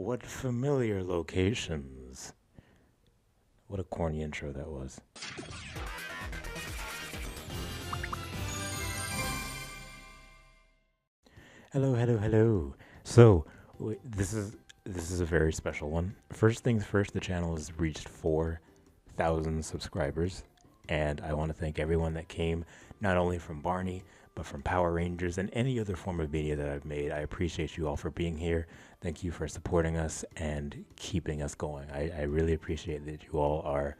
what familiar locations? What a corny intro that was. Hello, hello, hello. So, this is a very special one. First things first, the channel has reached 4,000 subscribers, and I want to thank everyone that came, not only from Barney, but from Power Rangers and any other form of media that I've made. I appreciate you all for being here. Thank you for supporting us and keeping us going. I really appreciate that you all are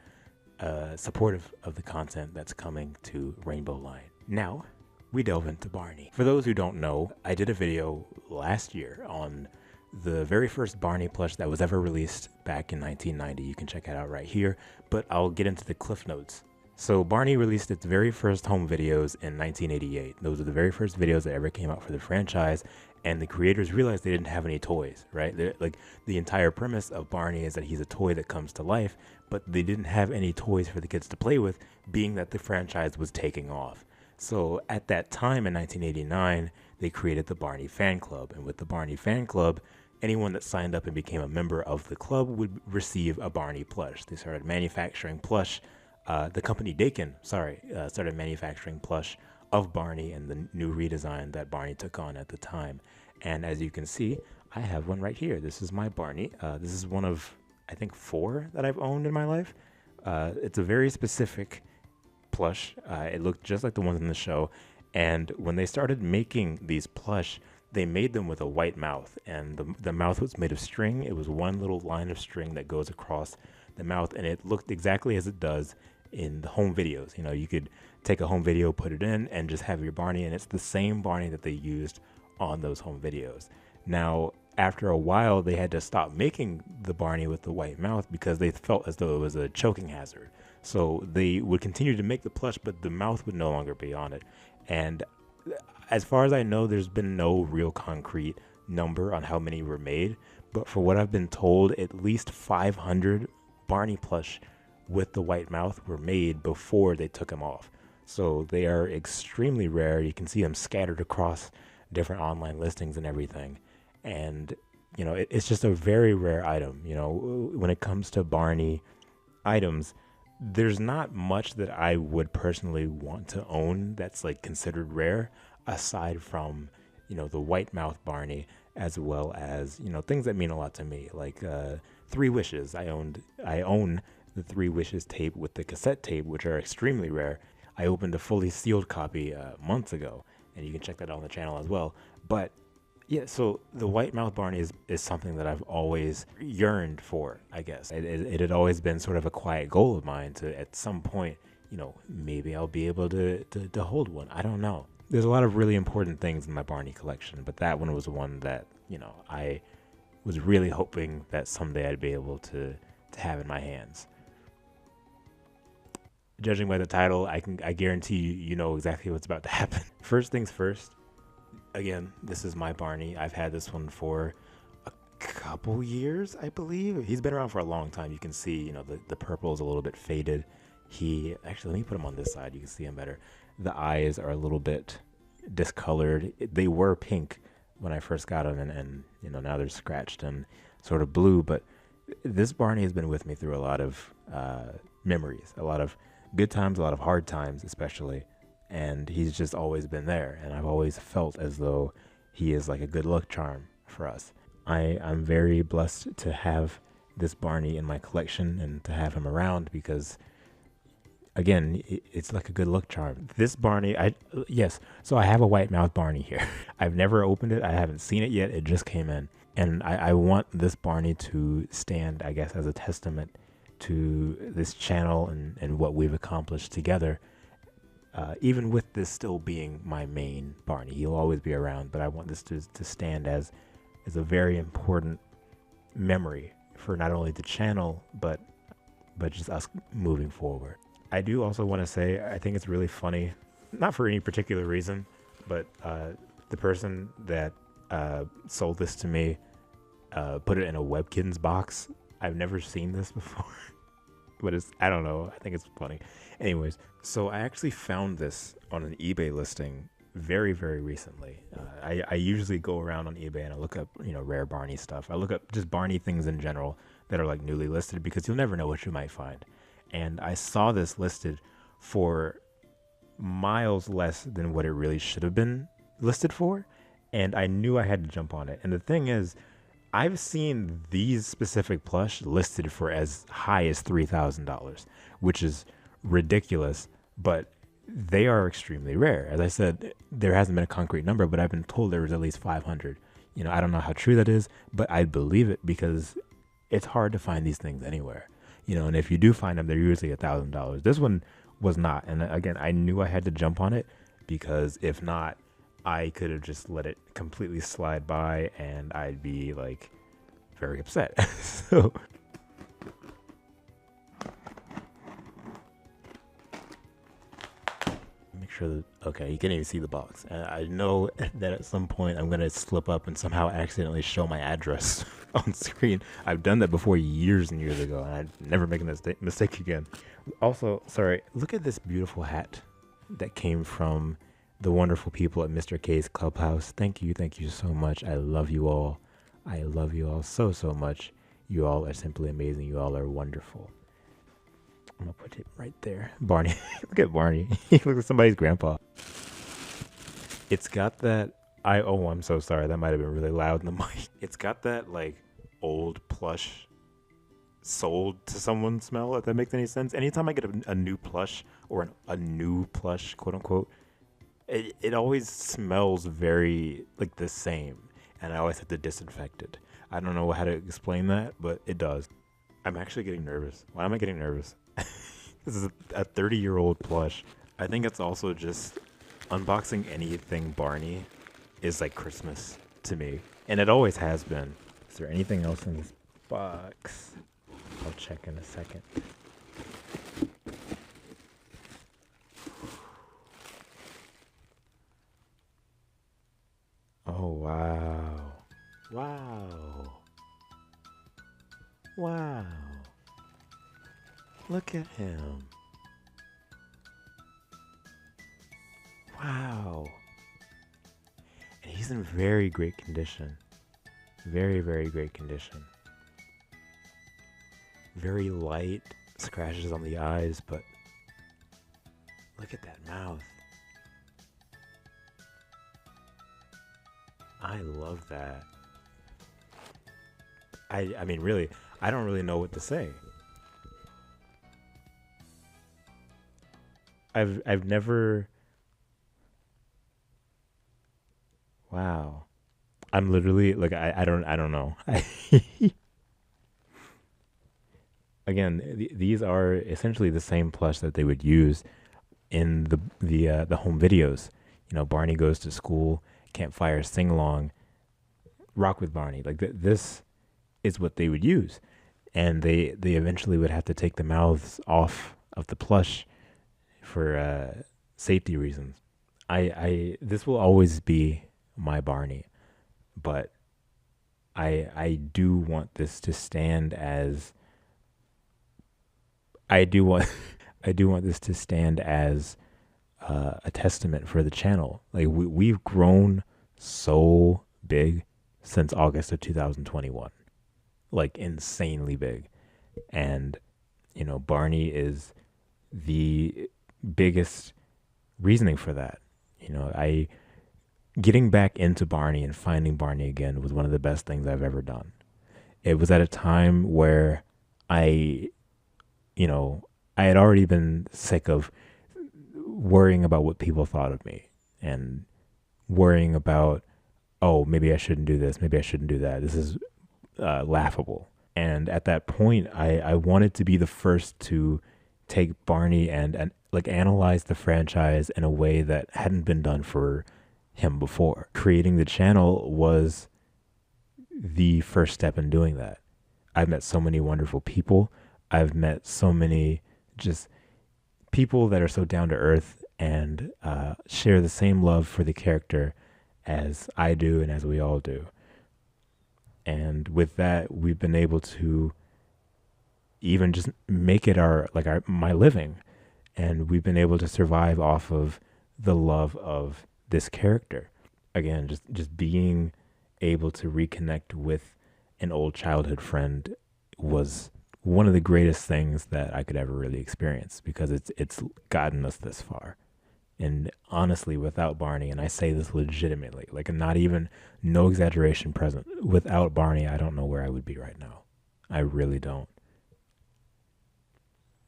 supportive of the content that's coming to Rainbow Line. Now, we delve into Barney. For those who don't know, I did a video last year on the very first Barney plush that was ever released back in 1990. You can check it out right here, but I'll get into the cliff notes. So Barney released its very first home videos in 1988. Those are the very first videos that ever came out for the franchise, and the creators realized they didn't have any toys, right? Like, the entire premise of Barney is that he's a toy that comes to life, but they didn't have any toys for the kids to play with, being that the franchise was taking off. So at that time in 1989, they created the Barney Fan Club, and with the Barney Fan Club, anyone that signed up and became a member of the club would receive a Barney plush. They started manufacturing plush. The company Dakin, started manufacturing plush of Barney and the new redesign that Barney took on at the time. And as you can see, I have one right here. This is my Barney. This is one of, I think, 4 that I've owned in my life. It's a very specific plush. It looked just like the ones in the show. And when they started making these plush, they made them with a white mouth, and the mouth was made of string. It was one little line of string that goes across the mouth, and it looked exactly as it does in the home videos. You know, you could take a home video, put it in, and just have your Barney, and it's the same Barney that they used on those home videos. Now, after a while, they had to stop making the Barney with the white mouth because they felt as though it was a choking hazard. So they would continue to make the plush, but the mouth would no longer be on it. And as far as I know, there's been no real concrete number on how many were made, but for what I've been told, at least 500 Barney plush with the white mouth were made before they took him off. So they are extremely rare. You can see them scattered across different online listings and everything. And, you know, it's just a very rare item. You know, when it comes to Barney items, there's not much that I would personally want to own that's like considered rare, aside from, you know, the white mouth Barney, as well as, you know, things that mean a lot to me, like 3 Wishes. I own the 3 Wishes tape with the cassette tape, which are extremely rare. I opened a fully sealed copy months ago, and you can check that out on the channel as well. But yeah, so the white mouth Barney is something that I've always yearned for, I guess. It had always been sort of a quiet goal of mine to, at some point, you know, maybe I'll be able to hold one. I don't know. There's a lot of really important things in my Barney collection, but that one was one that, you know, I was really hoping that someday I'd be able to have in my hands. Judging by the title, I guarantee you know exactly what's about to happen. First things first, again, this is my Barney. I've had this one for a couple years, I believe. He's been around for a long time. You can see, you know, the purple is a little bit faded. Actually, let me put him on this side. You can see him better. The eyes are a little bit discolored. They were pink when I first got them, and you know, now they're scratched and sort of blue. But this Barney has been with me through a lot of memories, a lot of good times, a lot of hard times, especially. And he's just always been there, and I've always felt as though he is like a good luck charm for us. I'm very blessed to have this Barney in my collection and to have him around because, again, it's like a good luck charm. This Barney, so I have a white mouth Barney here. I've never opened it. I haven't seen it yet. It just came in. And I want this Barney to stand, I guess, as a testament to this channel and what we've accomplished together. Even with this still being my main Barney, he'll always be around, but I want this to stand as a very important memory for not only the channel, but just us moving forward. I do also want to say, I think it's really funny, not for any particular reason, but the person that sold this to me put it in a Webkinz box. I've never seen this before. But I don't know, I think it's funny. Anyways, so I actually found this on an eBay listing very, very recently. I usually go around on eBay and I look up, rare Barney stuff. I look up just Barney things in general that are like newly listed because you'll never know what you might find. And I saw this listed for miles less than what it really should have been listed for. And I knew I had to jump on it. And the thing is, I've seen these specific plush listed for as high as $3,000, which is ridiculous, but they are extremely rare. As I said, there hasn't been a concrete number, but I've been told there was at least 500. I don't know how true that is, but I believe it because it's hard to find these things anywhere. And if you do find them, they're usually $1,000. This one was not. And again, I knew I had to jump on it because if not, I could have just let it completely slide by and I'd be like very upset. So make sure that, okay, you can't even see the box. And I know that at some point I'm going to slip up and somehow accidentally show my address on screen. I've done that before years and years ago, and I'd never make a mistake again. Also, sorry, look at this beautiful hat that came from the wonderful people at Mr. K's Clubhouse. Thank you so much. I love you all. I love you all so much. You all are simply amazing. You all are wonderful. I'm gonna put it right there. Barney. Look at Barney. He looks like somebody's grandpa. It's got that I'm so sorry. That might have been really loud in the mic. It's got that like old plush sold to someone smell, if that makes any sense. Anytime I get a new plush or a new plush, quote unquote, it always smells very like the same, and I always have to disinfect it. I don't know how to explain that, but it does. I'm actually getting nervous. Why am I getting nervous? This is a 30-year-old plush. I think it's also just unboxing anything Barney is like Christmas to me, and it always has been. Is there anything else in this box? I'll check in a second. Oh, wow. Wow. Wow. Look at him. Wow. And he's in very great condition. Very, very great condition. Very light scratches on the eyes, but look at that mouth. I love that. I mean, really, I don't really know what to say. I've never. Wow. I'm literally like I don't know. Again, these are essentially the same plush that they would use in the home videos. Barney goes to school, campfire sing along, rock with Barney. Like this is what they would use, and they eventually would have to take the mouths off of the plush for safety reasons. This will always be my Barney, but I do want this to stand as I do want this to stand as a testament for the channel. Like we've grown so big since August of 2021, like insanely big, and Barney is the biggest reasoning for that. I getting back into Barney and finding Barney again was one of the best things I've ever done. It was at a time where I had already been sick of worrying about what people thought of me and worrying about, oh, maybe I shouldn't do this, maybe I shouldn't do that. This is laughable. And at that point, I wanted to be the first to take Barney and like analyze the franchise in a way that hadn't been done for him before. Creating the channel was the first step in doing that. I've met so many wonderful people. I've met so many just people that are so down to earth and share the same love for the character as I do and as we all do. And with that, we've been able to even just make it my living. And we've been able to survive off of the love of this character. Again, just being able to reconnect with an old childhood friend was one of the greatest things that I could ever really experience, because it's gotten us this far. And honestly, without Barney, and I say this legitimately, like not even, no exaggeration present, without Barney, I don't know where I would be right now. I really don't.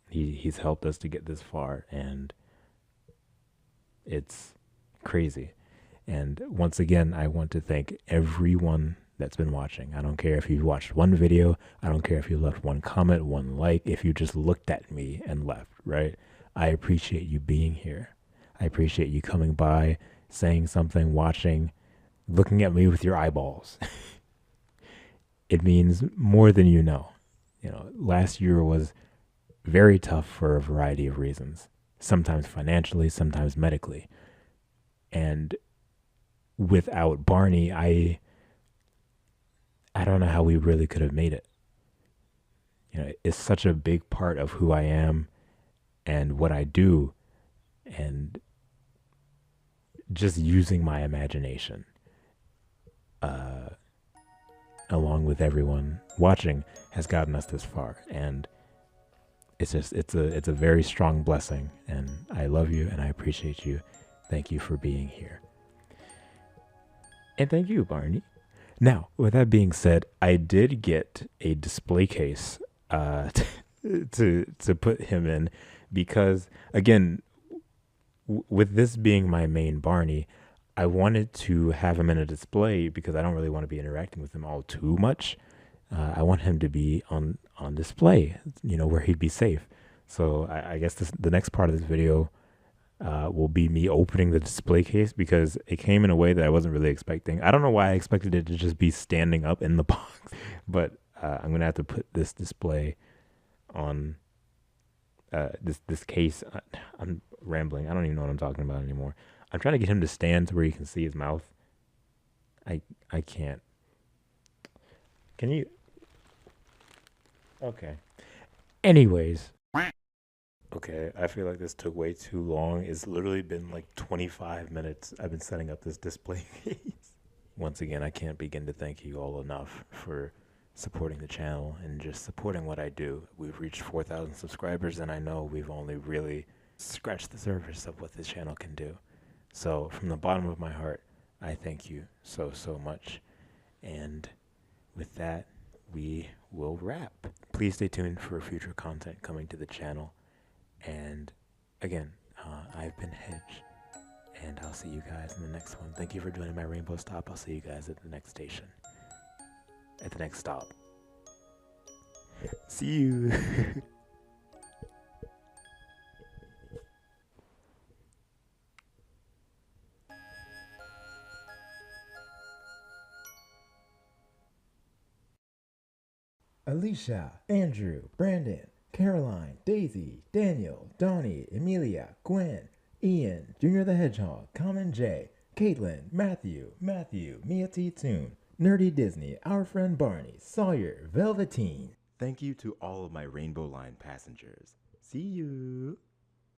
He's helped us to get this far, and it's crazy. And once again, I want to thank everyone that's been watching. I don't care if you've watched one video. I don't care if you left one comment, one like, if you just looked at me and left, right? I appreciate you being here. I appreciate you coming by, saying something, watching, looking at me with your eyeballs. It means more than you know. You know, last year was very tough for a variety of reasons, sometimes financially, sometimes medically. And without Barney, I don't know how we really could have made it. You know, it's such a big part of who I am and what I do, and just using my imagination, along with everyone watching, has gotten us this far. And it's a very strong blessing, and I love you and I appreciate you. Thank you for being here. And thank you, Barney. Now, with that being said, I did get a display case to put him in, because again, with this being my main Barney, I wanted to have him in a display because I don't really want to be interacting with him all too much. I want him to be on display, you know, where he'd be safe. So I guess the next part of this video will be me opening the display case, because it came in a way that I wasn't really expecting. I don't know why I expected it to just be standing up in the box, but I'm gonna have to put this display on this case. I'm rambling. I don't even know what I'm talking about anymore. I'm trying to get him to stand to where you can see his mouth. I can't. Can you? Okay. Anyways. Okay, I feel like this took way too long. It's literally been like 25 minutes I've been setting up this display case. Once again, I can't begin to thank you all enough for supporting the channel and just supporting what I do. We've reached 4,000 subscribers, and I know we've only really scratched the surface of what this channel can do. So from the bottom of my heart, I thank you so much. And with that, we will wrap. Please stay tuned for future content coming to the channel. And again, I've been Hedge, and I'll see you guys in the next one. Thank you for joining my rainbow stop. I'll see you guys at the next station, at the next stop. See you. Alicia, Andrew, Brandon, Caroline, Daisy, Daniel, Donnie, Emilia, Gwen, Ian, Junior the Hedgehog, Common J, Caitlin, Matthew, Mia T. Toon, Nerdy Disney, Our Friend Barney, Sawyer, Velveteen. Thank you to all of my Rainbow Line passengers. See you.